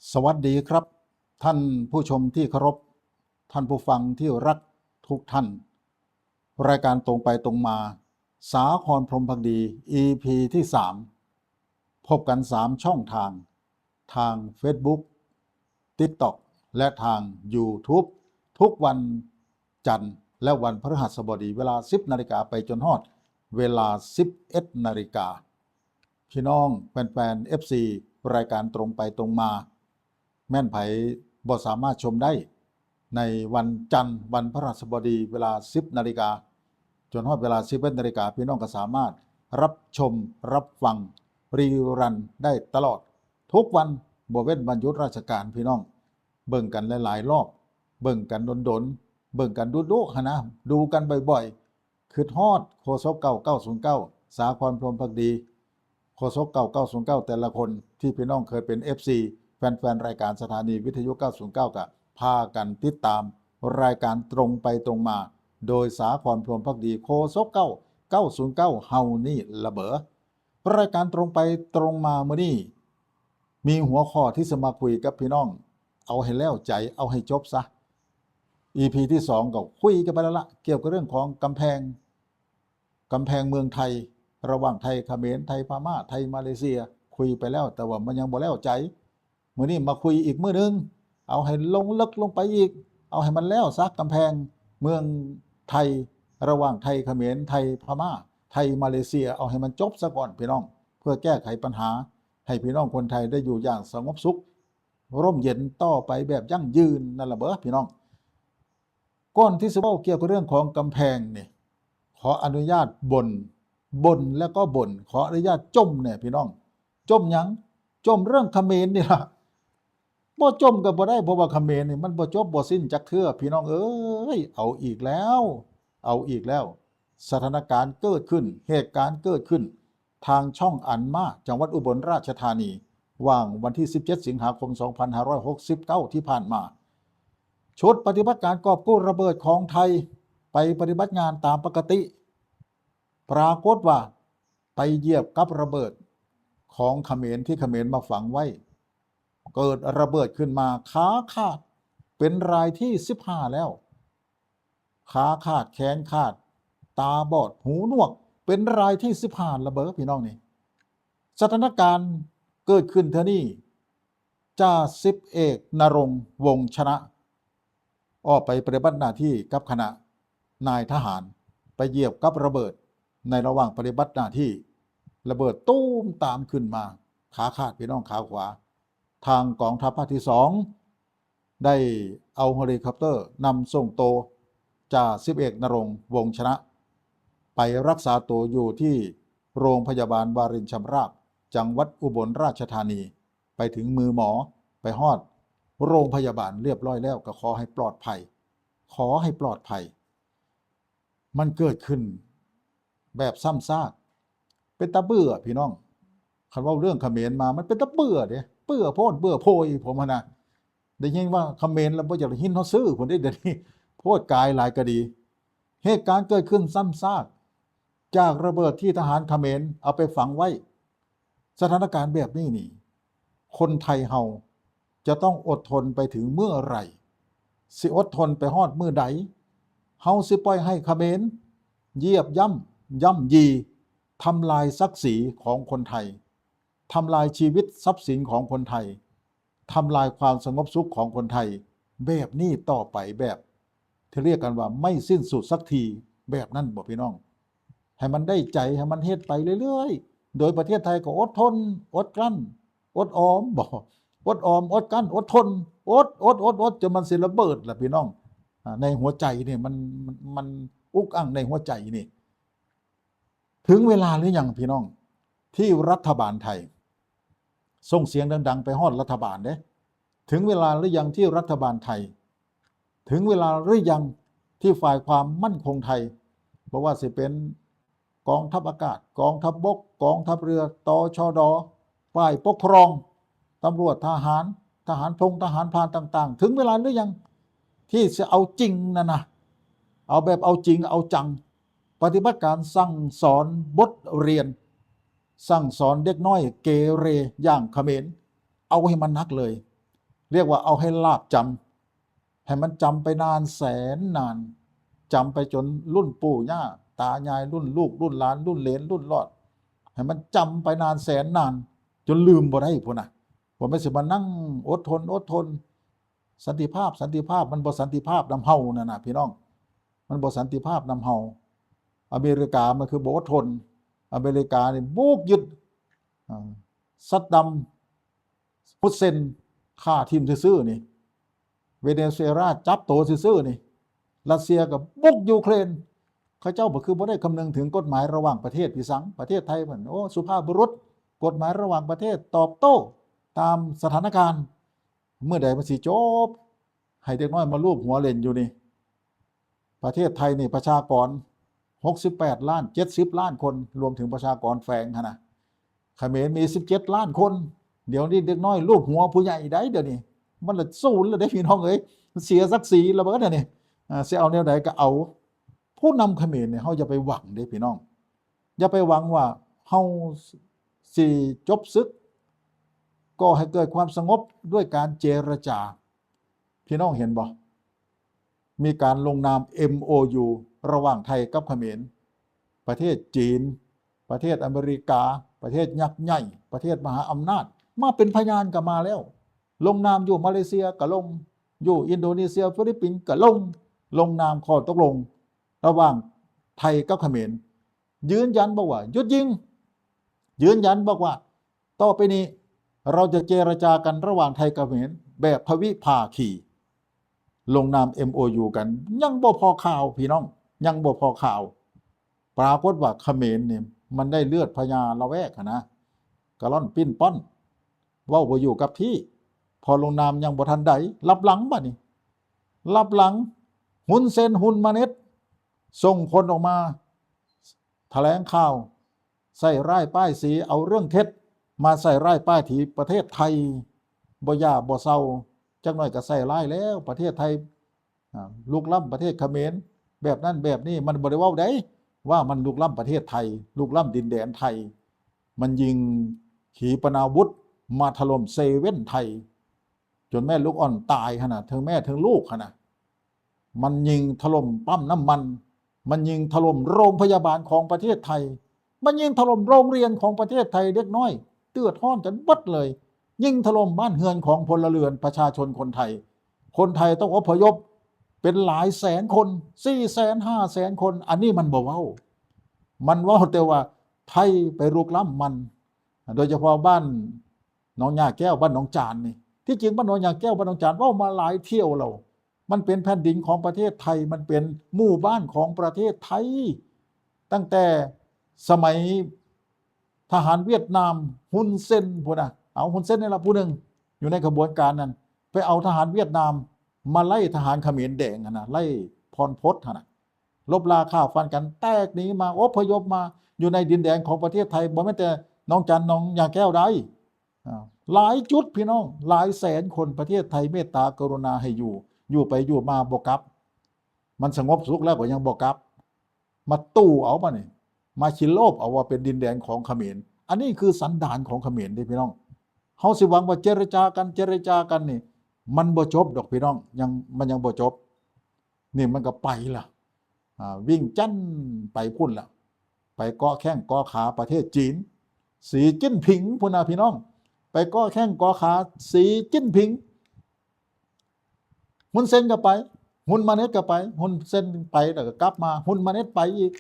สวัสดีครับท่านผู้ชมที่เคารพท่านผู้ฟังที่รักทุกท่านรายการตรงไปตรงมาสาครพรหมพักดี EP ที่3พบกัน3ช่องทาง Facebook TikTok และทาง YouTube ทุกวันจันทร์และวันพฤหัสบดีเวลา 10 นาฬิกาไปจนฮอดเวลา 11 นาฬิกาพี่น้องแฟนๆ FC รายการตรงไปตรงมาแม่นไผบ่สามารถชมได้ในวันจันทร์วันพฤหัสบดีเวลา 10 นาฬิกาจนฮอดเวลา 11 นาฬิกาพี่น้องก็สามารถรับชมรับฟังรีรันได้ตลอดทุกวันบ่เว้นวันหยุดราชการพี่น้องเบิ่งกันหลายๆรอบเบิ่งกันดนๆเบิ่งกันดุๆนะดูกันบ่อยๆคือฮอดโคศกเก่า909สาครพรหมพักดีโคศกเก่า909แต่ละคนที่พี่น้องเคยเป็น FC แฟนๆรายการสถานีวิทยุ909ก็พากันติดตามรายการตรงไปตรงมาโดยสาครพรหมพักดีโคศก909เฮานี่ละเบอรายการตรงไปตรงมามื้อนี้มีหัวข้อที่จะมาคุยกับพี่น้องเอาให้แล้วใจเอาให้จบซะ EP ที่2ก็คุยกันไปแล้วละเกี่ยวกับเรื่องของกำแพงเมืองไทยระหว่างไทยเขมรไทยพม่าไทยมาเลเซียคุยไปแล้วแต่ว่ามันยังบ่แล้วใจมื้อนี้มาคุยอีกมื้อนึงเอาให้ลงลึกลงไปอีกเอาให้มันแล้วซักกำแพงเมืองไทยระหว่างไทยเขมรไทยพม่าไทยมาเลเซียเอาให้มันจบซะก่อนพี่น้องเพื่อแก้ไขปัญหาให้พี่น้องคนไทยได้อยู่อย่างสงบสุขร่มเย็นต่อไปแบบยั่งยืนนั่นล่ะเบ้อพี่น้องก่อนที่จะเว้าเกี่ยวกับเรื่องของกำแพงนี่ขออนุญาตบ่นแล้วก็บ่นขออนุญาตจมเนี่ยพี่น้องจมหยังจมเรื่องเขมรนี่ล่ะบ่จมก็บ่ได้เพราะว่าเขมรนี่มันบ่จบบ่สิ้นจักเทื่อพี่น้องเอ้ยเอาอีกแล้วสถานการณ์เกิดขึ้นเหตุการณ์เกิดขึ้นทางช่องอันมาจังหวัดอุบลราชธานีว่างวันที่17สิงหาคม2569ที่ผ่านมาชุดปฏิบัติการกอบกู้ระเบิดของไทยไปปฏิบัติงานตามปกติปรากฏว่าไปเหยียบกับระเบิดของเขมรที่เขมรมาฝังไว้เกิดระเบิดขึ้นมาขาขาดเป็นรายที่15แล้วขาขาดแขนขาดตาบอดหูหนวกเป็นรายที่15ระเบิดพี่น้องนี่สถานการณ์เกิดขึ้นเท่านี้จ่าสิบเอกนรงค์วงศ์ชนะออกไปปฏิบัติหน้าที่กับคณะนายทหารไปเหยียบกับระเบิดในระหว่างปฏิบัติหน้าที่ระเบิดตู้มตามขึ้นมาขาขาดพี่น้องขาขวาทางกองทัพภาคที่2ได้เอาเฮลิคอปเตอร์นำส่งตัวจ่าสิบเอกนรงค์วงศ์ชนะไปรักษาตัวอยู่ที่โรงพยาบาลวารินชำราบจังหวัดอุบลราชธานีไปถึงมือหมอไปฮอดโรงพยาบาลเรียบร้อยแล้วก็ขอให้ปลอดภัยมันเกิดขึ้นแบบซ้ำซากเป็นตะเบื่อพี่น้องคันว่าเรื่องเขมรมามันเป็นตะเบื่อเด้เบื่อโพดเบื่อโพยผมนะได้ยินว่าเขมรแล้วบ่อยากได้ยินเฮาซื้อคนได้เดี๋ยวนี้โพดกายหลายก็ดีเหตุการณ์เกิดขึ้นซ้ำซากจากระเบิดที่ทหารเขมรเอาไปฝังไว้สถานการณ์แบบนี้นี่คนไทยเฮาจะต้องอดทนไปถึงเมื่อไหร่สิอดทนไปฮอดมื้อใดเฮาสิปล่อยให้เขมรเหยียบย่ำยีทำลายศักดิ์ศรีของคนไทยทำลายชีวิตทรัพย์สินของคนไทยทำลายความสงบสุขของคนไทยแบบนี้ต่อไปแบบที่เรียกกันว่าไม่สิ้นสุดสักทีแบบนั้นบ่พี่น้องให้มันได้ใจให้มันเฮ็ดไปเรื่อยๆโดยประเทศไทยก็อดทนอดกลั้นอดออมบ่อดออมอดกลั้นอดทนอดจนมันสิระเบิดล่ะพี่น้องในหัวใจนี่มันอุกอั้งในหัวใจนี่ถึงเวลาหรือยังพี่น้องที่รัฐบาลไทยส่งเสียงดังๆไปฮอดรัฐบาลเด้ถึงเวลาหรือยังที่รัฐบาลไทยถึงเวลาหรือยังที่ฝ่ายความมั่นคงไทยบ่ว่าสิเป็นกองทัพอากาศกองทัพบกกองทัพเรือตชดฝ่ายปกครองตำรวจทหารทหารพงทหารพรานต่างๆถึงเวลาหรือยังที่จะเอาจริงนะเอาแบบเอาจริงเอาจังปฏิบัติการสั่งสอนบทเรียนสั่งสอนเด็กน้อยเกเรอย่างเขมรเอาให้มันนักเลย เรียกว่าเอาให้ลาบจำให้มันจำไปนานแสนนานจำไปจนรุ่นปู่ย่าตายายรุ่นลูกรุ่นหลานรุ่นเหลนรุ่นรอดให้มันจำไปนานแสนนานจนลืมบ่ได้พุ่นน่ะผมไม่สิมานั่งอดทนสันติภาพมันบ่สันติภาพนำเฮานั่นน่ะพี่น้องมันบ่สันติภาพนำเฮาอเมริกามันคือบ่อดทนอเมริกานี่บุกยึดซัดดัมฮุสเซนฆ่าทีมซื่อๆนี่เวเนซุเอลาจับโตซื่อๆนี่รัสเซียกับบุกยูเครนเขาเจ้าบ่คือบ่ได้คำนึงถึงกฎหมายระหว่างประเทศพี่สังประเทศไทยมันโอ้สุภาพบุรุษกฎหมายระหว่างประเทศตอบโต้ตามสถานการณ์เมื่อใดมันสิจบให้เด็กน้อยมาลูบหัวเล่นอยู่นี่ประเทศไทยนี่ประชากร68 ล้าน70 ล้านคนรวมถึงประชากรแฝงนะเขมรมี17 ล้านคนเดี๋ยวนี้เด็กน้อยลูบหัวผู้ใหญ่ได้เดี๋ยวนี้มันละศูนย์เลยได้พี่น้องเอ้ยเสียศักดิ์ศรีแล้วเบิดเนี่ยเสียเอาแนวใดก็เอาผู้นำเขมรเนี่ยเฮาอย่าไปหวังเด้พี่น้องอย่าไปหวังว่าเฮาสิจบศึกก็ให้เกิดความสงบด้วยการเจรจาพี่น้องเห็นบ่มีการลงนาม MOU ระหว่างไทยกับเขมรประเทศจีนประเทศอเมริกาประเทศยักษ์ใหญ่ประเทศมหาอำนาจมาเป็นพยานกันมาแล้วลงนามอยู่มาเลเซียก็ลงอยู่อินโดนีเซียฟิลิปปินส์ก็ลงนามข้อตกลงระหว่างไทยกับเขมรยืนยันบอกว่าหยุดยิงยืนยันบอกว่าต่อไปนี้เราจะเจรจากันระหว่างไทยกับเขมรแบบทวิภาคีลงนาม MOU กันยังบ่พอข่าวพี่น้องยังบ่พอข่าวปรากฏว่าเขมรเนี่ยมันได้เลือดพญาละแวกนะกะล่อนปิ้นป้อนเว้าบ่อยู่กับที่พอลงนามยังบ่ทันใดรับหลังบ่นี่รับหลังหุนเซนหุนมาเน็ตส่งคนออกมาแถลงข่าวใส่ร้ายป้ายสีเอาเรื่องเท็จมาใส่ร้ายป้ายที่ประเทศไทยบ่ยาบ่เศร้าจักหน่อยก็ใส่ร้ายแล้วประเทศไทยลุกล้ำประเทศเขมรแบบนั้นแบบนี้มันบ่ได้เว้าได้ว่ามันลุกล้ำประเทศไทยลุกล้ำดินแดนไทยมันยิงขีปนาวุธมาถล่มเซเว่นไทยจนแม่ลูกอ่อนตายขนาดทั้งแม่ทั้งลูกขนาดมันยิงถล่มปั๊มน้ำมันยิงถล่มโรงพยาบาลของประเทศไทยมันยิงถล่มโรงเรียนของประเทศไทยเด็กน้อยเตือดห้อนกันบัดเลยยิงถล่มบ้านเฮือนของพลเรือนประชาชนคนไทยต้องอพยพเป็นหลายแสนคน400,000-500,000 คนอันนี้มันบ่เว้ามันเว้าแต่ว่าไทยไปรุกล้ำมันโดยเฉพาะบ้านหนองยาแก้วบ้านหนองจานนี่ที่จริงบ้านหนองยาแก้วบ้านหนองจานเว้ามาหลายเที่ยวแล้วมันเป็นแผ่นดินของประเทศไทยมันเป็นหมู่บ้านของประเทศไทยตั้งแต่สมัยทหารเวียดนามฮุนเซนพุ่นน่ะเอาฮุนเซนนี่ล่ะผู้นึงอยู่ในกระบวนการนั้นไปเอาทหารเวียดนามมาไล่ทหารเขมรแดงนะไล่พรพศนะลบลาฆ่าฟันกันแตกหนีมาอพยพมาอยู่ในดินแดนของประเทศไทยบ่แม้แต่น้องจันน้องยาแก้วได้หลายจุดพี่น้องหลายแสนคนประเทศไทยเมตตากรุณาให้อยู่ไปอยู่มาบ่กลับมันสงบสุขแล้วก็ยังบ่กลับมาตู้เอาป่ะนี่มาชิโลบเอาว่าเป็นดินแดนของเขมรอันนี้คือสันดานของเขมรพี่น้องเฮาสิหวังว่าเจรจากันนี่มันบ่จบดอกพี่น้องมันยังบ่จบนี่มันก็ไปล่ะวิ่งจั่นไปพุ่นล่ะไปเกาะแข้งเกาะขาประเทศจีนสีจิ้นผิงพุ่นน่ะพี่น้องไปเกาะแข้งเกาะขาสีจิ้นผิงฮุนเซนก็ไปฮุนมาเน็ตก็ไปฮุนเซนไปแล้วก็กลับมาฮุนมาเน็ตไปอีก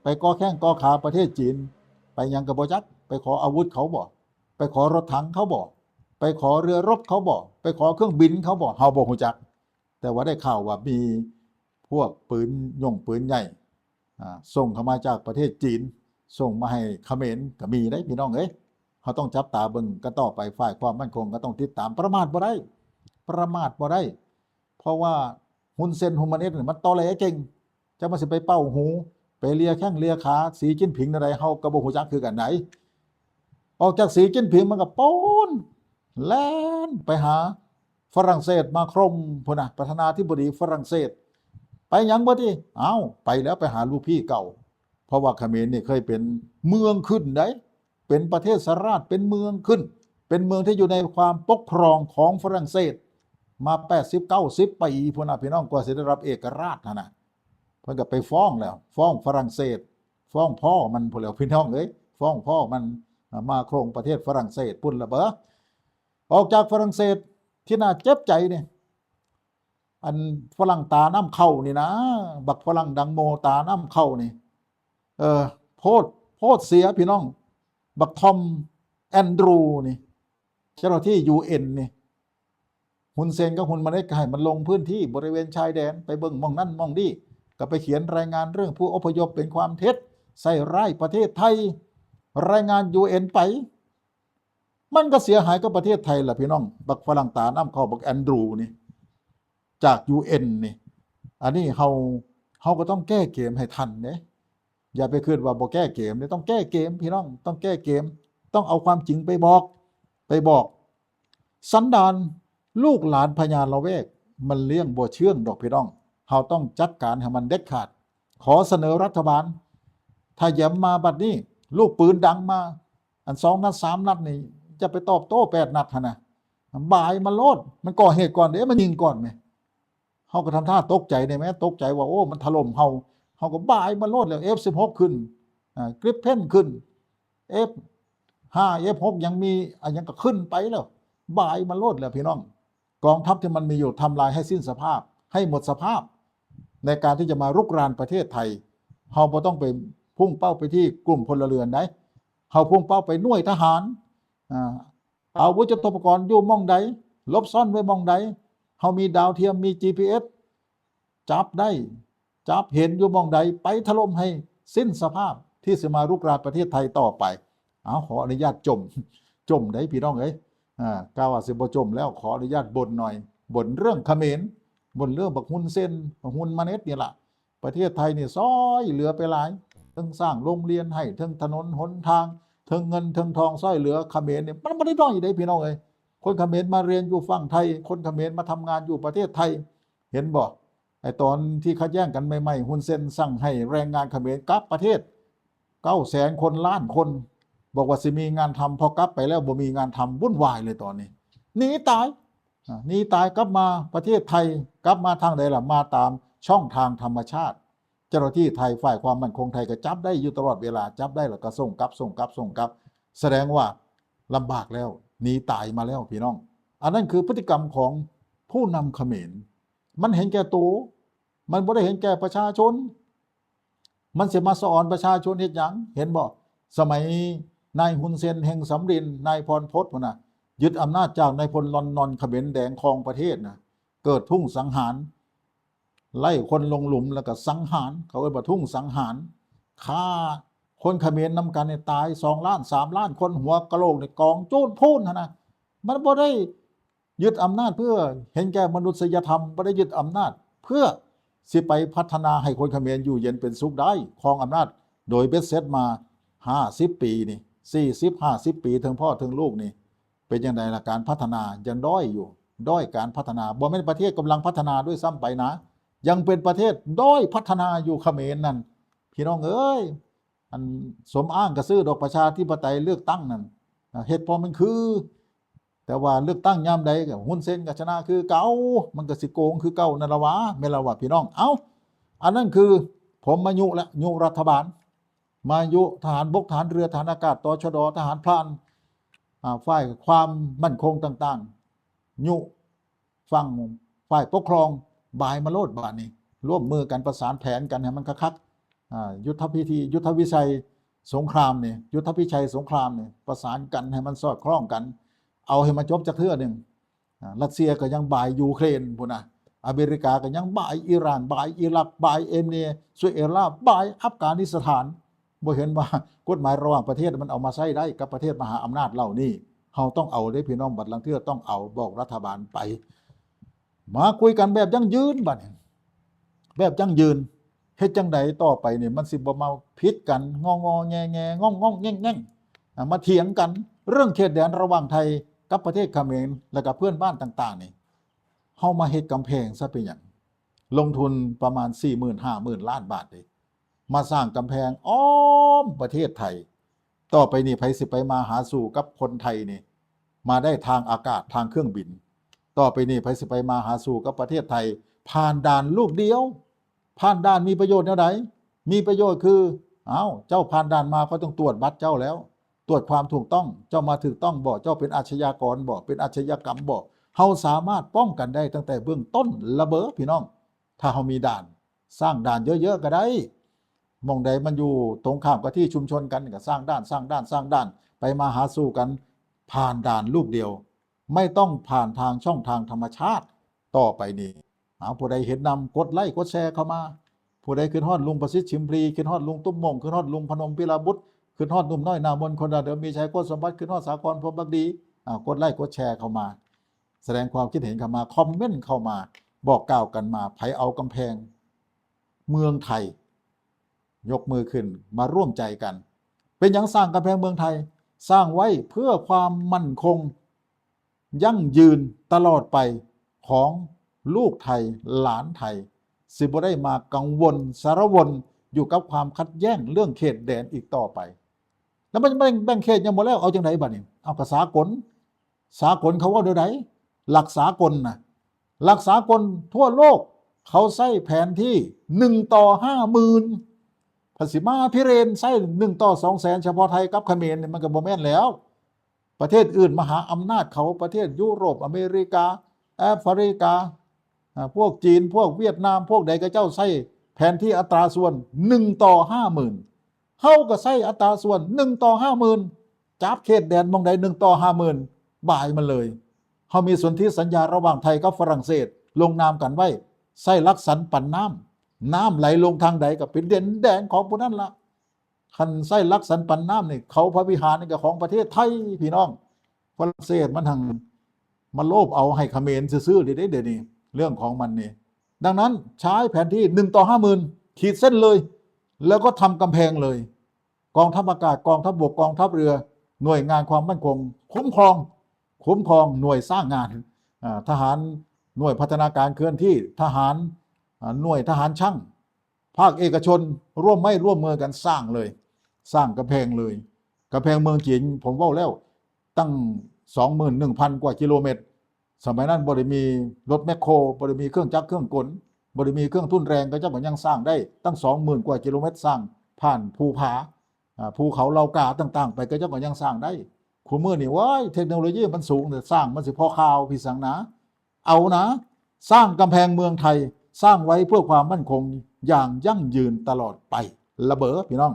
ไปเกาะแข้งเกาะขาประเทศจีนไปยังก็บ่จักไปขออาวุธเขาบ่ไปขอรถถังเขาบ่ไปขอเรือรบเขาบ่ไปขอเครื่องบินเขาบ่เฮาบ่ฮู้จักแต่ว่าได้ข่าวว่ามีพวกปืนใหญ่ส่งเข้ามาจากประเทศจีนส่งมาให้เขมรก็มีได้พี่น้องเอ้ยเฮาต้องจับตาเบิ่งกันต่อไปฝ่ายความมั่นคงก็ต้องติดตามประมาทบ่ได้เพราะว่าฮุนเซนฮุนมาเน็ตมันตอแหลเก่งจะมาสิไปเป้าหูไปเลียแข้งเลียขาสีจิ้นผิงอะไรเฮาก็บ่ฮู้จักคือกันไหนออกจากสีจิ้นผิงมันก็ป้นแล่นไปหาฝรั่งเศสมาครมพุ่นน่ะประธานาธิบดีฝรั่งเศสไปยังบ่ติไปแล้วไปหาลูกพี่เก่าเพราะว่าเขมรนี่เคยเป็นเมืองขึ้นได้เป็นประเทศสหราชเป็นเมืองขึ้นเป็นเมืองที่อยู่ในความปกครองของฝรั่งเศส มา80-90 ปีพุ่นน่ะพี่น้องกว่าสิได้รับเอกราชนะเพิ่นก็ไปฟ้องแล้วฟ้องฝรั่งเศสฟ้องพ่อมันพุ่นแล้วพี่น้องเอ้ยฟ้องพ่อมันมาโครงประเทศฝรั่งเศสพุ่นละเบ้อออกจากฝรั่งเศสที่น่าเจ็บใจเนี่ยอันฝรั่งตาน้ำเข้านี่นะบักฝรั่งดังโมตาน้ำเข้านี่โพดเสียพี่น้องบักทอมแอนดรูนี่เจ้าหน้าที่ UN นี่ฮุนเซนกับฮุนมาเนกให้มันลงพื้นที่บริเวณชายแดนไปเบิ่งมองนั่นมองนี่ก็ไปเขียนรายงานเรื่องผู้อพยพเป็นความเท็จใส่ร้ายประเทศไทยรายงาน UN ไปมันก็เสียหายกับประเทศไทยล่ะพี่น้องบักฝรั่งตาน้ำเข้าบักแอนดรูนี่จาก UN นี่อันนี้เฮาก็ต้องแก้เกมให้ทันเด้อย่าไปคิดว่าบ่แก้เกมนี่ต้องแก้เกมพี่น้องต้องแก้เกมต้องเอาความจริงไปบอกสันดานลูกหลานพญาละเวกมันเลี้ยงบ่เชื่องดอกพี่น้องเฮาต้องจัดการให้มันเด็ดขาดขอเสนอรัฐบาลถ้าแย้มมาบัดนี้ลูกปืนดังมาอัน2 นัด 3 นัดนี่จะไปตอบโต้8 นัดหั่นน่ะบ่ายมันโลดมันก่อเหตุก่อนเด้มันยิงก่อนแม่เฮาก็ทำท่าตกใจได้ไหมตกใจว่าโอ้มันถล่มเฮาก็บ่ายมันโลดแล้ว F16 ขึ้นกริปเพนขึ้น F5 F6 ยังมียังก็ขึ้นไปแล้วบ่ายมันโลดแล้วพี่น้องกองทัพที่มันมีอยู่ทำลายให้สิ้นสภาพให้หมดสภาพในการที่จะมารุกรานประเทศไทยเฮาบ่ต้องไปพุ่งเป้าไปที่กลุ่มพลเรือนได้เฮาพุ่งเป้าไปหน่วยทหารอาวุธยุทโธปกรณ์อยู่หม้องใดลบซ่อนไว้หม้องใดเฮามีดาวเทียมมี GPS จับได้จับเห็นอยู่หม้องใดไปถล่มให้สิ้นสภาพที่จะมารุกรานประเทศไทยต่อไปขออนุญาตจมได้พี่น้องเอ้ยกาวาสิบ่จมแล้วขออนุญาตบ่นหน่อยบ่นเรื่องเขมรบ่นเรื่องบักฮุนเซนฮุนมาเน็ตนี่ล่ะประเทศไทยนี่ซอยเหลือไปหลายทั้งสร้างโรงเรียนให้ทั้งถนนหนทางทั้งเงินทั้งทองซอยเหลือเขมรเนี่ยมันบ่ได้น้อยได้พี่น้องเอ้ยคนเขมรมาเรียนอยู่ฝั่งไทยคนเขมรมาทำงานอยู่ประเทศไทยเห็นบ่ไอ้ตอนที่ขัดแย้งกันใหม่ๆฮุนเซนสั่งให้แรงงานเขมรกลับประเทศ900,000 คนล้านคนบอกว่าสิมีงานทำพอกลับไปแล้วบ่มีงานทำวุ่นวายเลยตอนนี้หนีตายกลับมาประเทศไทยกลับมาทางใดล่ะมาตามช่องทางธรรมชาติเจ้าหน้าที่ไทยฝ่ายความมั่นคงไทยก็จับได้อยู่ตลอดเวลาจับได้แล้วก็ส่งกลับแสดงว่าลำบากแล้วหนีตายมาแล้วพี่น้องอันนั้นคือพฤติกรรมของผู้นำเขมรมันเห็นแก่ตัวมันบ่ได้เห็นแก่ประชาชนมันสิมาสอนประชาชนเฮ็ดหยังเห็นบ่สมัยนายฮุนเซนแห่งสำรินนายพรพจน์พุ่นน่ะยึดอำนาจจากนายพลลอนนอนเขมรแดงครองประเทศน่ะเกิดทุ่งสังหารไล่คนลงหลุมแล้วก็สังหารเขาเรียกว่าทุ่งสังหารฆ่าคนเขมรนำกันเนี่ยตาย2 ล้าน 3 ล้านคนหัวกะโหลกในกองโจรพูนนะมันบ่ได้ยึดอำนาจเพื่อเห็นแก่มนุษยธรรมบ่ได้ยึดอำนาจเพื่อสิไปพัฒนาให้คนเขมรอยู่เย็นเป็นสุขได้ครองอำนาจโดยเบ็ดเสร็จมา50 ปีนี่40-50 ปีถึงพ่อถึงลูกนี่เป็นยังไงล่ะการพัฒนายังด้อยอยู่ด้อยการพัฒนาบ่แม่นประเทศกำลังพัฒนาด้วยซ้ำไปนะยังเป็นประเทศด้อยพัฒนาอยู่เขมรนั่นพี่น้องเอ้ยอันสมอ้างกระซื้อดอกประชาธิปไตยเลือกตั้งนั่นเหตุผลมันคือแต่ว่าเลือกตั้งยามใดก็ฮุนเซนก็ชนะคือเก่ามันก็สิโกงคือเก่านั่นละวะแม่นละวะพี่น้องอันนั้นคือผมมายุละยุรัฐบาลมายุทหารบกทหารเรือทหารอากาศตชดทหารพรานฝ่ายความมั่นคงต่างๆยุฟังฝ่ายปกครองบ่ายมาโลดบาดนี้ร่วมมือกันประสานแผนกันให้มันคักยุทธพิธียุทธวิชัยสงครามนี่ยุทธพิชัยสงครามนี่ประสานกันให้มันสอดคล้องกันเอาให้มันจบจักเทื่อหนึ่งรัสเซียก็ยังบ่ายยูเครนพุ่นนะอเมริกาก็ยังบ่ายอิหร่านบ่ายอิรักบ่ายเอเมซุเอลาบ่ายอัฟกานิสถานบ่เห็นว่ากฎหมายระหว่างประเทศมันเอามาใช้ได้กับประเทศมหาอำนาจเหล่านี้เฮาต้องเอาได้พี่น้องบัดลังเทื่อต้องเอาบอกรัฐบาลไปมาคุยกันแบบยั่งยืนบัดแบบยั่งยืนเฮ็ดจังใดต่อไปนี่มันสิบ่มาผิดกันงอแงงองแง่งมาเถียงกันเรื่องเขตแดนระหว่างไทยกับประเทศเขมรและกับเพื่อนบ้านต่างๆนี่เฮามาเฮ็ดกำแพงซะเป็นหยังลงทุนประมาณ 40,000-50,000 ล้านบาทเลยมาสร้างกำแพงอ้อมประเทศไทยต่อไปนี่ไผสิไปมาหาสู่กับคนไทยนี่มาได้ทางอากาศทางเครื่องบิน ต่อไปนี้ไปสิไปมาหาสู่กับประเทศไทยผ่านด่านลูกเดียวผ่านด่านมีประโยชน์แนวไหนมีประโยชน์คือเจ้าผ่านด่านมาเขาต้องตรวจบัตรเจ้าแล้วตรวจความถูกต้องเจ้ามาถูกต้องบ่เจ้าเป็นอาชญากรบ่เป็นอาชญากรรมบ่เฮาสามารถป้องกันได้ตั้งแต่เบื้องต้นระเบ้อพี่น้องถ้าเฮามีด่านสร้างด่านเยอะๆก็ได้มองใดมันอยู่ตรงข้ามกับที่ชุมชนกันก็สร้างด่านไปมาหาสู่กันผ่านด่านลูกเดียวไม่ต้องผ่านทางช่องทางธรรมชาติต่อไปนี้ผู้ใดเห็นนำกดไลค์กดแชร์เข้ามาผู้ใดขึ้นฮอดลุงประสิทธิ์ชิมพลีขึ้นฮอดลุงตุ้มมงขึ้นฮอดลุงพนมพิลาบุตรขึ้นฮอดหนุ่มน้อยนามนคนดาเดิมมีชัยโคตรสมบัติขึ้นฮอดสากรพรหมพักดีกดไลค์กดแชร์เข้ามาแสดงความคิดเห็นเข้ามาคอมเมนต์เข้ามาบอกกล่าวกันมาไผเอากำแพงเมืองไทยยกมือขึ้นมาร่วมใจกันเป็นอย่างสร้างกำแพงเมืองไทยสร้างไว้เพื่อความมั่นคงยั่งยืนตลอดไปของลูกไทยหลานไทยสิบ่ได้มากังวลสารวนอยู่กับความขัดแย้งเรื่องเขตแดนอีกต่อไปแล้วมันแบ่งเขตยังหมดแล้วเอาจังไหนบัดนี้เอากระสากลเขาว่าเดี๋ยวไหนหลักสากลนะหลักสากลทั่วโลกเขาใช้แผนที่1:50,000ภาษีมาพิเรนใช้1:200,000เฉพาะไทยกับเขมรมันก็บ่แม่นแล้วประเทศอื่นมหาอำนาจเขาประเทศยุโรปอเมริกาแอฟริกาพวกจีนพวกเวียดนามพวกใดก็เจ้าใช้แผนที่อัตราส่วน1:50,000เฮาก็ใช้อัตราส่วน1:50,000จับเขตแดนมองใด1:50,000บ่ายมันเลยเฮามีสนธิสัญญาระหว่างไทยกับฝรั่งเศสลงนามกันไว้ใช้ลักษณปันน้ำไหลลงทางใดก็เป็นดินแดนของพวกนั้นละคันไส้ลักษณปันน้ำนี่เขาพระวิหารนี่ก็ของประเทศไทยพี่น้องฝรั่งเศสมันทางมันโลภเอาให้เขมรซื่อๆเดี๋ยวนี้เรื่องของมันนี่ดังนั้นใช้แผนที่1:50,000ขีดเส้นเลยแล้วก็ทำกำแพงเลยกองทัพอากาศกองทัพบกกองทัพเรือหน่วยงานความมั่นคงคุ้มครองหน่วยสร้างงานทหารหน่วยพัฒนาการเคลื่อนที่ทหารหน่วยทหารช่างภาคเอกชนร่วมมือกันสร้างเลยสร้างกำแพงเลยกำแพงเมืองจีนผมว่าแล้วตั้ง 21,000 กว่ากิโลเมตรสมัยนั้นบ่ได้มีรถแมคโครบ่ได้มีเครื่องจักรเครื่องกลบ่ได้มีเครื่องทุ่นแรงก็จะยังสร้างได้ตั้ง 20,000 กว่ากิโลเมตรสร้างผ่านภูผาภูเขาเหล่ากาต่างๆไปก็จะยังสร้างได้คู่มือนี่ว้ายเทคโนโลยีมันสูงแต่สร้างมันสิพอข่าวพี่สังนะเอานะสร้างกำแพงเมืองไทยสร้างไว้เพื่อความมั่นคงอย่างยั่งยืนตลอดไประเบ้อพี่น้อง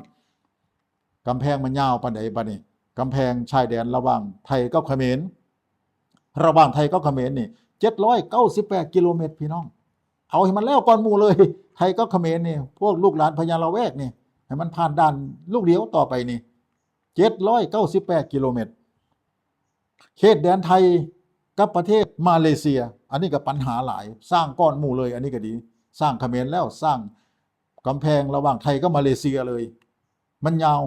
กำแพงมันยาวปานใดบัดนี้กำแพงชายแดนระหว่างไทยกับเขมรนี่798 กิโลเมตรพี่น้องเอาให้มันแล้วก่อนหมู่เลยไทยกับเขมรนี่พวกลูกหลานพญาละแวกนี่ให้มันผ่านด่านลูกเดียวต่อไปนี่798 กิโลเมตรเขตแดนไทยกับประเทศมาเลเซียอันนี้ก็ปัญหาหลายสร้างก้อนหมู่เลยอันนี้ก็ดีสร้างเขมรแล้วสร้างกำแพงระหว่างไทยกับมาเลเซียเลยมันยาว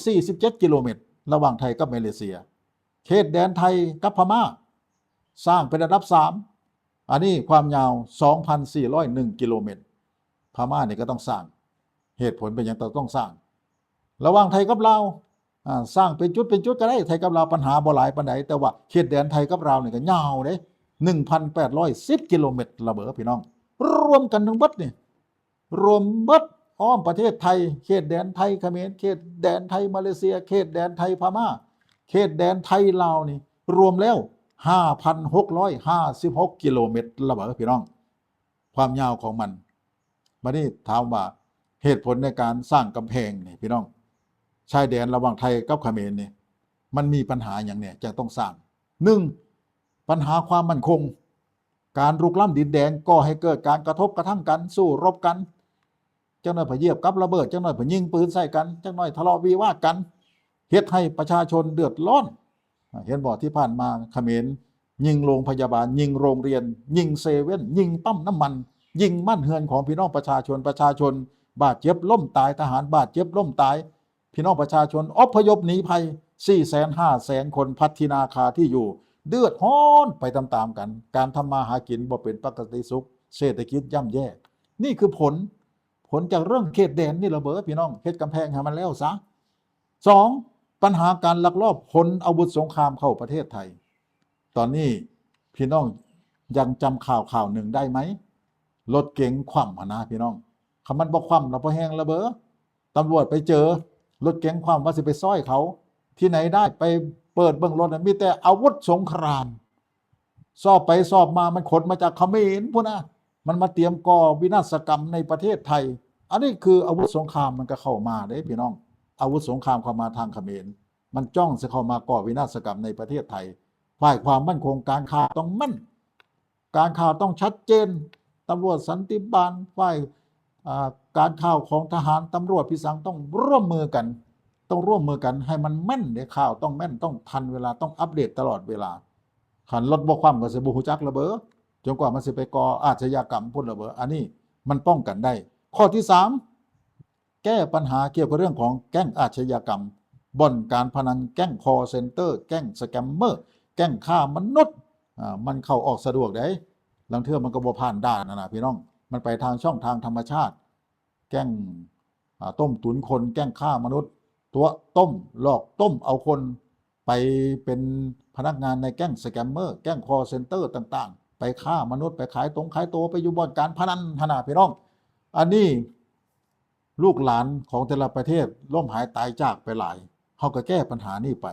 647 กิโลเมตรระหว่างไทยกับมาเลเซียเขตแดนไทยกับพม่าสร้างเป็นอันดับ3อันนี้ความยาว 2,401 กิโลเมตรพม่านี่ก็ต้องสร้างเหตุผลเป็นอย่างต้องสร้างระหว่างไทยกับลาวสร้างเป็นจุดก็ได้ไทยกับลาวปัญหาบ่หลายปานใดแต่ว่าเขตแดนไทยกับลาวนี่ก็ยาวเด้ 1,810 กิโลเมตรระเบ้อพี่น้องรวมกันทั้งหมดนี่รวมหมดอ้อมประเทศไทยเขตแดนไทยเขมรเขตแดนไทยมาเลเซียเขตแดนไทยพม่าเขตแดนไทยลาวนี่รวมแล้ว 5,656 กิโลเมตรระเบ้อพี่น้องความยาวของมันมานี่ถามว่าเหตุผลในการสร้างกำแพงนี่พี่น้องชายแดนระหว่างไทยกับเขมรนี่มันมีปัญหาอย่างเนี่ยจะต้องสร้าง 1. ปัญหาความมั่นคงการรุกล้ำดินแดนก่อให้เกิดการกระทบกระทั่งกันสู้รบกันจังหน่อยผะเหยียบกับระเบิดจังหน่อยผะยิงปืนใส่กันจังหน่อยทะเลาะวิวาทกันเฮ็ดให้ประชาชนเดือดร้อนเห็นบอกที่ผ่านมาเขมรยิงโรงพยาบาลยิงโรงเรียนยิงเซเว่นยิงปั๊มน้ำมันยิงบ้านเรือนของพี่น้องประชาชนบาดเจ็บล้มตายทหารบาดเจ็บล้มตายพี่น้องประชาชนอพยพหนีภัย450,000 คนพัฒนาคาที่อยู่เดือดร้อนไปตามๆกันการทำมาหากินบ่เป็นปกติสุขเศรษฐกิจย่ำแย่นี่คือผลจากเรื่องเขตแดนนี่ระเบ้อพี่น้องเฮ็ดกำแพงให้มันแล้วซะ 2. ปัญหาการลักลอบขนอาวุธสงครามเข้าประเทศไทยตอนนี้พี่น้อง ยังจำข่าวหนึ่งได้ไหมรถเก๋งคว่ำนะพี่น้องคำมันบอกคว่ำเราพอแห้งระเบ้อตำรวจไปเจอรถเก๋งคว่ำว่าสิไปซ้อยเขาที่ไหนได้ไปเปิดเบื้องรถมีแต่อาวุธสงครามสอบไปสอบมามันขนมาจากเขมรพวกนะมันมาเตรียมก่อวินาศกรรมในประเทศไทยอันนี้คืออาวุธสงครามมันก็เข้ามาได้พี่น้องอาวุธสงครามเข้ามาทางเขมรมันจ้องจะเข้ามาก่อวินาศกรรมในประเทศไทยฝ่ายความมั่นคงการข่าวต้องมั่นการข่าวต้องชัดเจนตำรวจสันติบาลฝ่ายการข่าวของทหารตำรวจพิสังต้องร่วมมือกันให้มันแม่นในข่าวต้องแม่นต้องทันเวลาต้องอัปเดตตลอดเวลาขันรถบกความก็จะบุหุจักระเบ้อจนกว่ามันจะไปก่ออาชญากรรมพุ่นระเบ้ออันนี้มันป้องกันได้ข้อที่3แก้ปัญหาเกี่ยวกับเรื่องของแก๊งอาชญากรรมบ่อนการพนันแก๊งคอเซ็นเตอร์แก๊งสแกมเมอร์แก๊งฆ่ามนุษย์มันเข้าออกสะดวกได้ลังเทื่อมันก็บ่ผ่านด่านนะพี่น้องมันไปทางช่องทางธรรมชาติแก๊งต้มตุนคนแก๊งฆ่ามนุษย์ตัวต้มหลอกต้มเอาคนไปเป็นพนักงานในแก๊งสแกมเมอร์แก๊งคอเซ็นเตอร์ต่างๆไปฆ่ามนุษย์ไปขายโตไปอยู่บ่อนการพนันขนาดพี่น้องอันนี้ลูกหลานของแต่ละประเทศล้มหายตายจากไปหลายเขาก็แก้ปัญหานี้ไป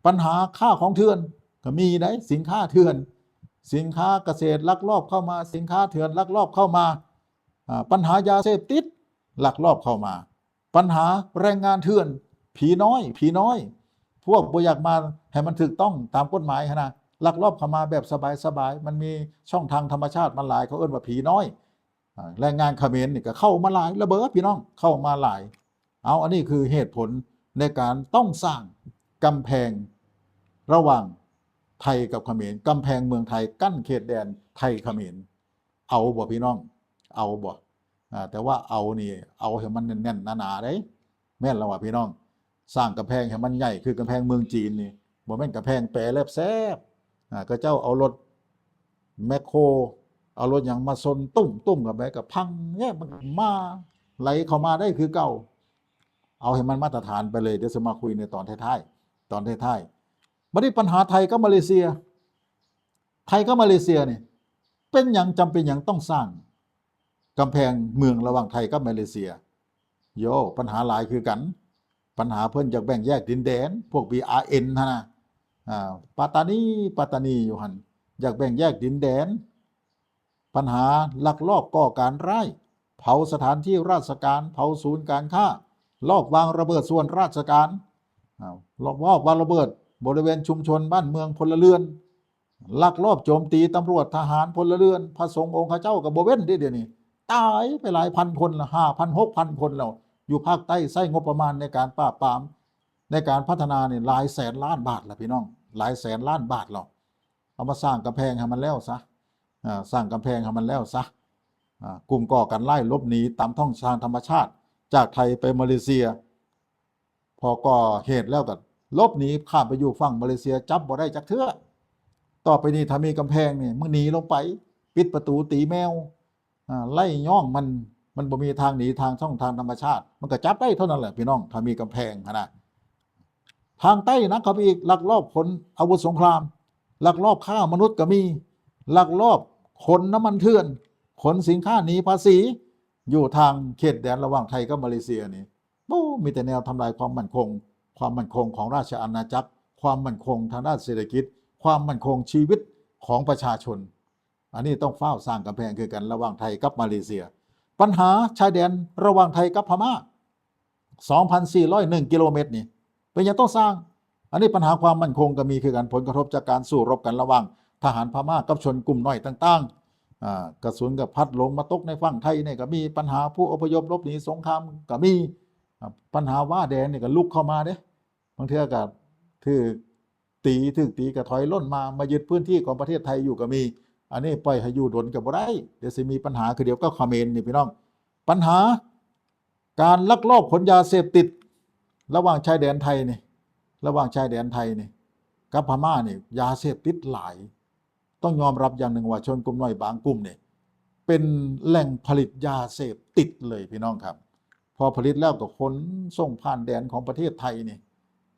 ปัญหาค่าของเถื่อนก็มีได้สินค้าเถื่อนสินค้าเกษตรลักลอบเข้ามาสินค้าเถื่อนลักลอบเข้ามาปัญหายาเสพติดลักลอบเข้ามาปัญหาแรงงานเถื่อนผีน้อยพวกบ่อยากมาให้มันถูกต้องตามกฎหมายนะลักลอบเข้ามาแบบสบายมันมีช่องทางธรรมชาติมันหลายเขาเอิ้นว่าผีน้อยแรงงานเขมรนี่ก็เข้ามาหลายระเบ้อพี่น้องเข้ามาหลายอันนี้คือเหตุผลในการต้องสร้างกำแพงระหว่างไทยกับเขมรกำแพงเมืองไทยกั้นเขตแดนไทยเขมรเอาบ่พี่น้องเอาบ่แต่ว่าเอานี่เอาให้มันแน่นๆหนาๆได้แม่นแล้วว่ะพี่น้องสร้างกำแพงให้มันใหญ่คือกำแพงเมืองจีนนี่บ่แม่นกำแพงแปรแลบแซบก็เจ้าเอารถแมคโครเอารถอย่างมาซนตุ้มกับไปกับพังเนี่ยมันมาไหลเข้ามาได้คือเก่าเอาให้มันมาตรฐานไปเลยเดี๋ยวจะมาคุยในตอนท้ายมาที่ปัญหาไทยกับมาเลเซียเนี่ยเป็นอย่างจำเป็นอย่างต้องสร้างกำแพงเมืองระหว่างไทยกับมาเลเซียปัญหาหลายคือกันปัญหาเพิ่นจากแบ่งแยกดินแดนพวก BRN นะปัตตานีอยู่หันอยากแบ่งแยกดินแดนปัญหาลักลอบก่อการร้ายเผาสถานที่ราชการเผาศูนย์การค้าลอบวางระเบิดส่วนราชการลอบวางระเบิดบริเวณชุมชนบ้านเมืองพลเรือนลักลอบโจมตีตำรวจทหารพลเรือนพระสงฆ์องค์ข้าเจ้ากับโบเว้นเดี๋ยวนี้ตายไปหลายพันคนละ5,000 6,000 คนแล้วอยู่ภาคใต้ใช้งบประมาณในการปราบปรามในการพัฒนาเนี่ยหลายแสนล้านบาทละพี่น้องหลายแสนล้านบาทหรอกเอามาสร้างกำแพงให้มันแล้วซะสร้างกำแพงให้มันแล้วซะกลุ่มก่อการไล่ลบหนีตามท่องทางธรรมชาติจากไทยไปมาเลเซียพอก่อเหตุแล้วก็ลบหนีข้ามไปอยู่ฝั่งมาเลเซียจับบ่ได้จักเทื่อต่อไปนี้ถ้ามีกำแพงเนี่ยมึงหนีลงไปปิดประตูตีแมวไล่ย่องมันบ่มีทางหนีทางช่องทางธรรมชาติมันก็จับได้เท่านั้นแหละพี่น้องถ้ามีกำแพงนะทางใต้นะเขาไปอีกลักลอบขนอาวุธสงครามลักลอบฆ่ามนุษย์ก็มีลักลอบขนน้ำมันเถื่อนขนสินค้าหนีภาษีอยู่ทางเขตแดนระหว่างไทยกับมาเลเซียนี่มีแต่แนวทำลายความมั่นคงของราชอาณาจักรความมั่นคงทางด้านเศรษฐกิจความมั่นคงชีวิตของประชาชนอันนี้ต้องเฝ้าสร้างกำแพงคือกันระหว่างไทยกับมาเลเซียปัญหาชายแดนระหว่างไทยกับพม่า 2,401 กิโลเมตรนี่เป็นยังต้องสร้างอันนี้ปัญหาความมั่นคงก็มีคือกันผลกระทบจากการสู้รบกันระหว่างทหารพม่ากับชนกลุ่มน้อยต่างๆกระสุนกับพัดลงมาตกในฝั่งไทยเนี่ยก็มีปัญหาผู้อพยพหลบหนีสงครามก็มีปัญหาว่าแดนเนี่ยก็ลุกเข้ามาเด้บางเทื่อก็ถือตีก็ถอยล่นมายึดพื้นที่ของประเทศไทยอยู่ก็มีอันนี้ปล่อยให้อยู่ดนกับบ่ได้เดี๋ยวสิมีปัญหาคือเดียวก็เขมรนี่พี่น้องปัญหาการลักลอบขนยาเสพติดระหว่างชายแดนไทยนี่กับพม่านี่ยาเสพติดหลายต้องยอมรับอย่างหนึ่งว่าชนกลุ่มน้อยบางกลุ่มเนี่ยเป็นแหล่งผลิตยาเสพติดเลยพี่น้องครับพอผลิตแล้วก็ขนส่งผ่านแดนของประเทศไทยนี่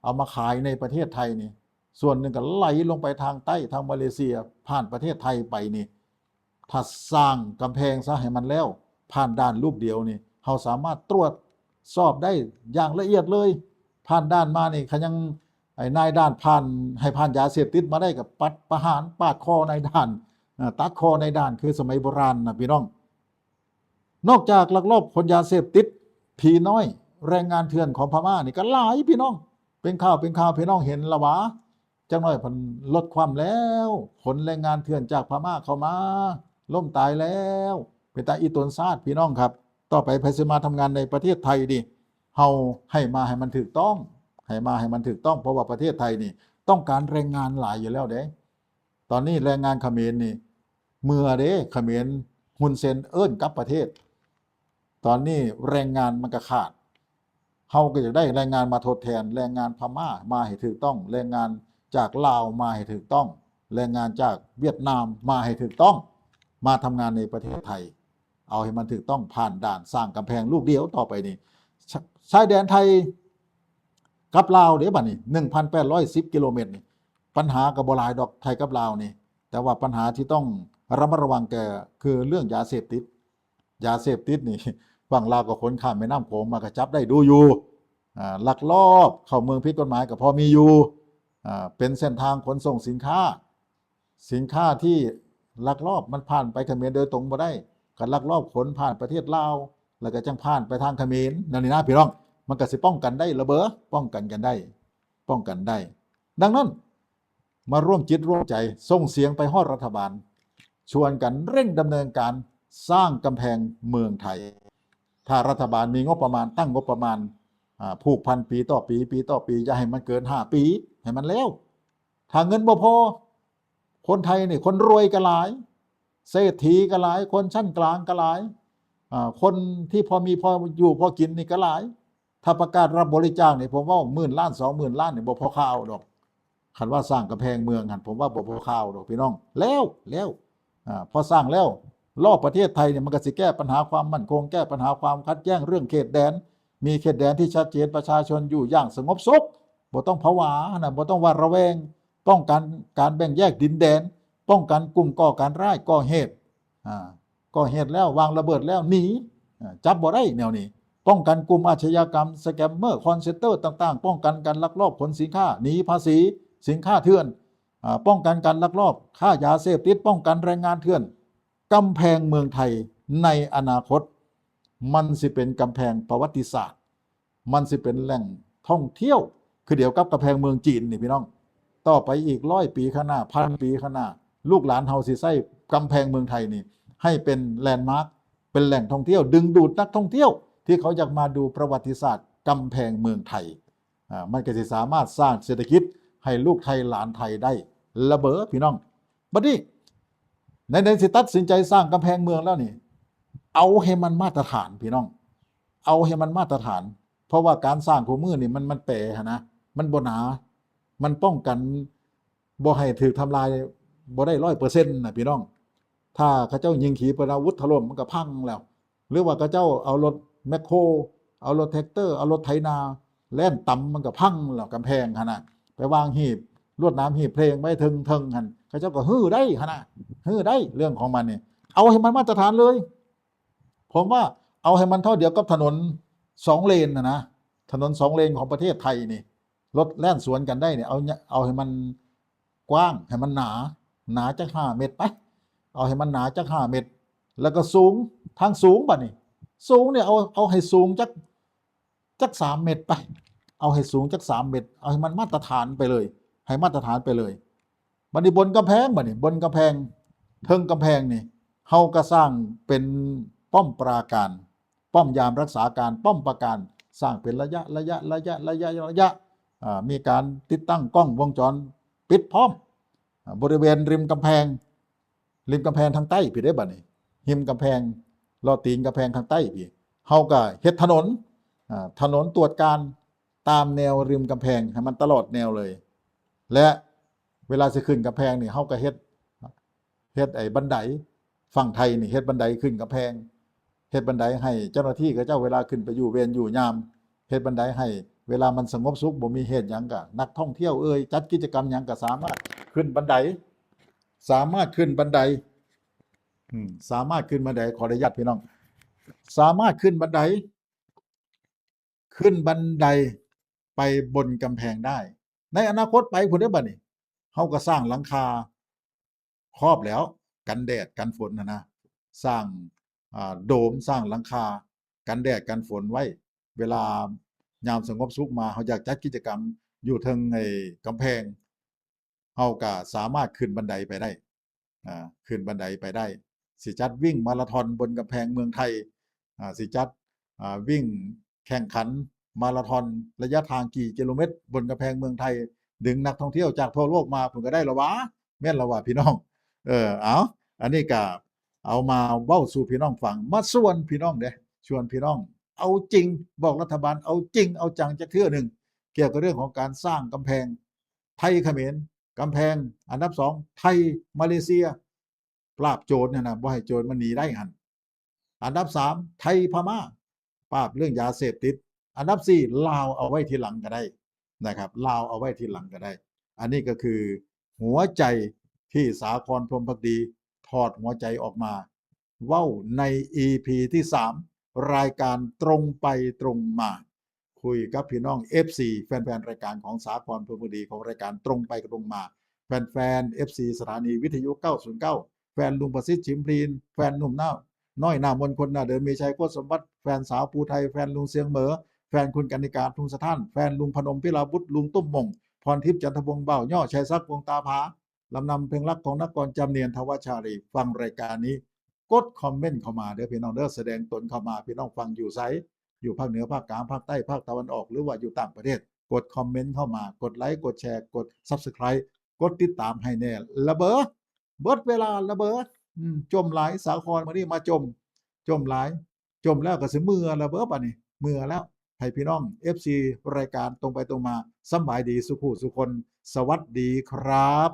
เอามาขายในประเทศไทยนี่ ส่วนหนึ่งก็ไหลลงไปทางใต้ทางมาเลเซียผ่านประเทศไทยไปนี่ถ้าสร้างกำแพงซะให้มันแล้วผ่านด่านลูกเดียวนี่เราสามารถตรวจสอบได้อย่างละเอียดเลยผ่านด่านมานี่เขายังไอ้นายด่านผ่านให้ผ่านยาเสพติดมาได้กับปัดประหารปาดคอนายด่านตัดคอนายด่านคือสมัยโบราณนะพี่น้องนอกจากลักลอบขนยาเสพติดผีน้อยแรงงานเถื่อนของพม่านี่ก็หลายพี่น้องเป็นข่าวพี่น้องเห็นละวะจังน้อยพันลดความแล้วขนแรงงานเถื่อนจากพม่าเข้ามาล่มตายแล้วเป็นตาอีตนซาดพี่น้องครับต่อไปไผสิมาทำงานในประเทศไทยดิเฮาให้มาให้มันถูกต้องให้มาให้มันถูกต้องเพราะว่าประเทศไทยนี่ต้องการแรงงานหลายอยู่แล้วเด้ตอนนี้แรงงานเขมรนี่เมื่อเด้เขมรฮุนเซนเอิ้นกลับประเทศตอนนี้แรงงานมันก็ขาดเฮาก็จะได้แรงงานมาทดแทนแรงงานพม่ามาให้ถูกต้องแรงงานจากลาวมาให้ถูกต้องแรงงานจากเวียดนามมาให้ถูกต้องมาทำงานในประเทศไทยเอาให้มันถูกต้องผ่านด่านสร้างกำแพงลูกเดียวต่อไปนี่ชายแดนไทยกับลาวเด้บัดนี้ 1,810 กิโลเมตรนี่ปัญหากับบ่หลายดอกไทยกับลาวนี่แต่ว่าปัญหาที่ต้องระมัดระวังแกคือเรื่องยาเสพติดนี่ฝั่งลาวก็คนข้ามแม่น้ำโขงมาก็จับได้ดูอยู่ลักลอบเข้าเมืองผิดกฎหมายก็พอมีอยู่เป็นเส้นทางขนส่งสินค้าที่ลักลอบมันผ่านไปเขมรโดยตรงบ่ได้ก็ลักลอบขนผ่านประเทศลาวแล้วก็จังผ่านไปทางเขมรนั่นนี่นะพี่น้องมันก็สิป้องกันได้ระเบ้อป้องกันได้ดังนั้นมาร่วมจิตร่วมใจส่งเสียงไปฮอดรัฐบาลชวนกันเร่งดำเนินการสร้างกำแพงเมืองไทยถ้ารัฐบาลมีงบประมาณตั้งงบประมาณผูกพันปีต่อปีอย่าให้มันเกิน5 ปีให้มันแล้วถ้าเงินบ่พอคนไทยนี่คนรวยก็หลายเศรษฐีก็หลายคนชั้นกลางก็หลายคนที่พอมีพออยู่พอกินนี่ก็หลายถ้าประกาศรับบริจาคนี่ผมว่า10,000 ล้าน 20,000 ล้านนี่บ่พอข้าวดอกคันว่าสร้างกำแพงเมืองหันผมว่าบ่พอข้าวดอกพี่น้องแล้วพอสร้างแล้วรอบประเทศไทยเนี่ยมันก็สิแก้ปัญหาความมั่นคงแก้ปัญหาความขัดแย้งเรื่องเขตแดนมีเขตแดนที่ชัดเจนประชาชนอยู่อย่างสงบสุขบ่ต้องผวานะบ่ต้องหวาดระแวงป้องกันการแบ่งแยกดินแดนป้องกันกลุ่มก่อการร้ายก่อเหตุแล้ววางระเบิดแล้วหนีจับบ่ได้แนวนี้ป้องกันกลุ่มอาชญากรรมสแกมเมอร์คอนเซนเตอร์ต่างๆป้องกันการลักลอบขนสินค้าหนีภาษีสินค้าเถื่อนป้องกันการลักลอบค้ายาเสพติดป้องกันแรงงานเถื่อนกำแพงเมืองไทยในอนาคตมันสิเป็นกำแพงประวัติศาสตร์มันสิเป็นแหล่งท่องเที่ยวคือเดี๋ยวกับกำแพงเมืองจีนนี่พี่น้องต่อไปอีก100 ปีข้างหน้า1,000 ปีข้างหน้าลูกหลานเฮาสิใช้กำแพงเมืองไทยนี่ให้เป็นแลนด์มาร์คเป็นแหล่งท่องเที่ยวดึงดูดนักท่องเที่ยวที่เขาอยากมาดูประวัติศาสตร์กำแพงเมืองไทยมันก็สิสามารถสร้างเศรษฐกิจให้ลูกไทยหลานไทยได้ระเบ้อพี่น้องบัดนี้ในสิตัดสินใจสร้างกำแพงเมืองแล้วนี่เอาให้มันมาตรฐานพี่น้องเอาให้มันมาตรฐานเพราะว่าการสร้างคู่มือนี่มันเป๋นะมันบ่หนามันป้องกันบ่ให้ถูกทำลายบ่ได้100%นะพี่น้องถ้าเขาเจ้ายิงขีปนาวุธถล่มมันก็พังแล้วหรือว่าเขาเจ้าเอารถแมคโครเอารถแท็กเตอร์เอารถไถนาแล่นต่ำมันก็พังแล้วกำแพงหั่นน่ะไปวางหีบลวดน้ำหีบเพลงไว้เทิงหั่นเขาเจ้าก็ฮื้อได้หั่นน่ะฮื้อได้เรื่องของมันนี่เอาให้มันมาตรฐานเลยผมว่าเอาให้มันเท่าเดียวกับถนน2 เลนนะถนน2 เลนของประเทศไทยนี่รถแล่นสวนกันได้เนี่ยเอาให้มันกว้างให้มันหนาจัก5 เมตรไปเอาให้มันหนาจัก5 เมตรแล้วก็สูงทางสูงบัดนี้สูงเนี่ยเอาให้สูงจัก3 เมตรไปเอาให้สูงจัก3 เมตรเอาให้มันมาตรฐานไปเลยให้มาตรฐานไปเลยบัดนี้บนกำแพงบัดนี้บนกำแพงเทิงกำแพงนี่เฮาก็สร้างเป็นป้อมปราการป้อมยามรักษาการป้อมปราการสร้างเป็นระยะมีการติดตั้งกล้องวงจรปิดพร้อมบริเวณริมกำแพงทางใต้พี่ได้บัดนี้หิมกำแพงลอตีนกำแพงทางใต้พี่เฮาก็เฮ็ดถนนตรวจการตามแนวริมกำแพงให้มันตลอดแนวเลยและเวลาสิขึ้นกำแพงนี่เฮาก็เฮ็ดไอ้บันไดฝั่งไทยนี่เฮ็ดบันไดขึ้นกำแพงเฮ็ดบันไดให้เจ้าหน้าที่กับเจ้าเวลาขึ้นไปอยู่เวรอยู่ยามเฮ็ดบันไดให้ เวลามันสงบสุขบ่มีเหตุหยังก็นักท่องเที่ยวจัดกิจกรรมหยังก็สามารถขึ้นบันไดสามารถขึ้นบันไดสามารถขึ้นบันไดขออนุญาตพี่น้องสามารถขึ้นบันไดไปบนกำแพงได้ในอนาคตไปพุ่นได้อบัดนี้เฮาก็สร้างหลังคาครอบแล้วกันแดดกันฝนนะสร้างโดมสร้างหลังคากันแดดกันฝนไว้เวลายามสงบสุขมาเฮาอยากจัดกิจกรรมอยู่เทิงไอ้กำแพงเฮาก็สามารถขึ้นบันไดไปได้ขึ้นบันไดไปได้สิจัดวิ่งมาราธอนบนกำแพงเมืองไทยสิจัดวิ่งแข่งขันมาราธอนระยะทางกี่กิโลเมตรบนกำแพงเมืองไทยดึงนักท่องเที่ยวจากทั่วโลกมาผมก็ได้ละวะแม่นละวะพี่น้องเอาอันนี้ก็เอามาเว้าสู่พี่น้องฟังมาส่วนพี่น้องเด้ชวนพี่น้องเอาจริงบอกรัฐบาลเอาจริงเอาจังจักเทื่อหนึ่งเกี่ยวกับเรื่องของการสร้างกำแพงไทยเขมรกำแพงอันดับสองไทยมาเลเซียปราบโจรเนี่ยนะบ่ให้โจรมันหนีได้หันอันดับสามไทยพม่าปราบเรื่องยาเสพติดอันดับสี่ลาวเอาไว้ทีหลังก็ได้นะครับลาวเอาไว้ทีหลังก็ได้อันนี้ก็คือหัวใจที่สาครพรหมภักดีถอดหัวใจออกมาเว้าใน EP ที่3รายการตรงไปตรงมาคุยกับพี่น้อง FC แฟนๆรายการของสาครพรหมภักดีของรายการตรงไปตรงมาแฟนๆ FC สถานีวิทยุ909แฟนลุงประสิทธิ์ชิมพลีนแฟนหนุ่มน้อยหน้ามนคนหน้าเดิมมีชัยโคตรสมบัติแฟนสาวภูไทยแฟนลุงเสียงเหมอแฟนคุณกนิการทุงสถานแฟนลุงพนมพิลาบุตรลุงตุ้มมงพรทิพย์จันทวงศ์เบ่าย่อชัยซักวงตาผาลำนำเพลงรักของนักกรจำเนียนทวชารีฟังรายการนี้กดคอมเมนต์เข้ามาเด้อพี่น้องเด้อแสดงตนเข้ามาพี่น้องฟังอยู่ไสอยู่ภาคเหนือภาคกลางภาคใต้ภาคตะวันออกหรือว่าอยู่ต่างประเทศกดคอมเมนต์เข้ามากดไลค์กดแชร์กด Subscribe กดติดตามให้แน่ระเบิดเบิดเวลาระเบิดจมหลายสาครมื้อนี้มาจมหลายจมแล้วก็สิมือระเบิดบัดนี้มือแล้วให้พี่น้อง FC รายการตรงไปตรงมาสำบายดีสุขุสุคนสวัสดีครับ